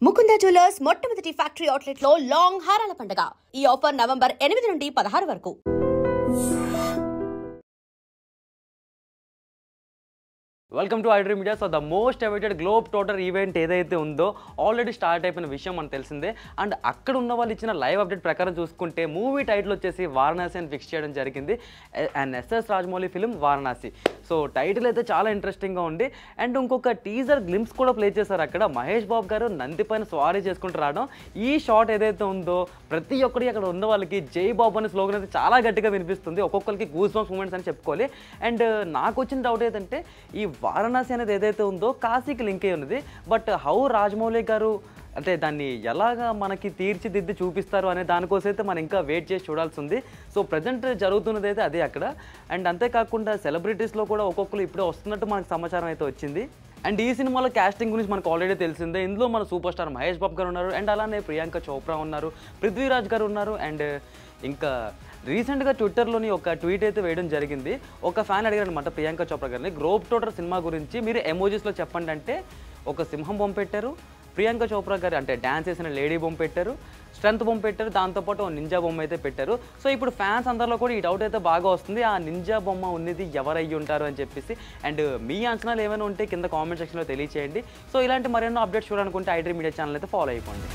Mukunda jewellers మొట్టమొదటి factory outlet లో long హారాల పండుగ. ఈ ఆఫర్ నవంబర్ 8 నుండి 16 వరకు. Welcome to iDream media. So the most awaited globe trotter event ఏదైతే ఉందో ఆల్రెడీ స్టార్ట్ అయిపోయిన విషయం మనకు తెలిసిందే. అండ్ అక్కడ ఉన్న వాళ్ళు ఇచ్చిన లైవ్ అప్డేట్ ప్రకారం చూసుకుంటే మూవీ టైటిల్ వచ్చేసి వారణాసి అని ఫిక్స్ చేయడం జరిగింది. And SS Rajamouli film Varanasi. So title అయితే చాలా ఇంట్రెస్టింగ్గా ఉంది. అండ్ ఇంకొక టీజర్ గ్లిమ్స్ కూడా ప్లే చేశారు. అక్కడ మహేష్ బాబు గారు నంది పైన స్వారీ చేసుకుంటూ రావడం, ఈ షాట్ ఏదైతే ఉందో ప్రతి ఒక్కరికి అక్కడ ఉన్న వాళ్ళకి జై బాబు అనే స్లోగన్ అయితే చాలా గట్టిగా వినిపిస్తుంది. ఒక్కొక్కరికి గూస్ బంప్స్ మూమెంట్స్ అని చెప్పుకోవాలి. అండ్ నాకు వచ్చిన డౌట్ ఏంటంటే ఈ వారణాసి అనేది ఏదైతే ఉందో కాశీకి లింక్ అయి ఉన్నది. బట్ హౌ రాజమౌళి గారు అంటే దాన్ని ఎలాగా మనకి తీర్చిదిద్ది చూపిస్తారు అనే దానికోసం అయితే మనం ఇంకా వెయిట్ చేసి చూడాల్సి ఉంది. సో ప్రజెంట్ జరుగుతున్నది అయితే అదే అక్కడ. అండ్ అంతేకాకుండా సెలబ్రిటీస్లో కూడా ఒక్కొక్కరు ఇప్పుడే వస్తున్నట్టు మనకు సమాచారం అయితే వచ్చింది. అండ్ ఈ సినిమాలో క్యాస్టింగ్ గురించి మనకు ఆల్రెడీ తెలిసిందే. ఇందులో మన సూపర్ స్టార్ మహేష్ బాబు గారు ఉన్నారు. అండ్ అలానే ప్రియాంక చోప్రా ఉన్నారు, పృథ్వీరాజ్ గారు ఉన్నారు. అండ్ ఇంకా రీసెంట్గా ట్విట్టర్లోని ఒక ట్వీట్ అయితే వేయడం జరిగింది. ఒక ఫ్యాన్ అడిగారు అనమాట ప్రియాంక చోప్రా గారిని, గ్లోబ్ టోటర్ సినిమా గురించి మీరు ఎమోజీస్లో చెప్పండి అంటే ఒక సింహం బొమ్మ పెట్టారు, ప్రియాంక చోప్రా గారు అంటే డ్యాన్స్ చేసిన లేడీ బొమ్మ పెట్టారు, స్ట్రెంత్ బొమ్మ పెట్టారు, దాంతోపాటు ఒక నింజా బొమ్మ అయితే పెట్టారు. సో ఇప్పుడు ఫ్యాన్స్ అందరిలో కూడా ఈ డౌట్ అయితే బాగా వస్తుంది, ఆ నింజా బొమ్మ ఉన్నది ఎవరయ్యి ఉంటారు అని చెప్పేసి. అండ్ మీ అంచనాలు ఏమైనా ఉంటే కింద కామెంట్ సెక్షన్లో తెలియచేయండి. సో ఇలాంటి మరెన్నో అప్డేట్స్ చూడాలనుకుంటే ఐడ్రీమ్ మీడియా ఛానల్ అయితే ఫాలో అయిపోండి.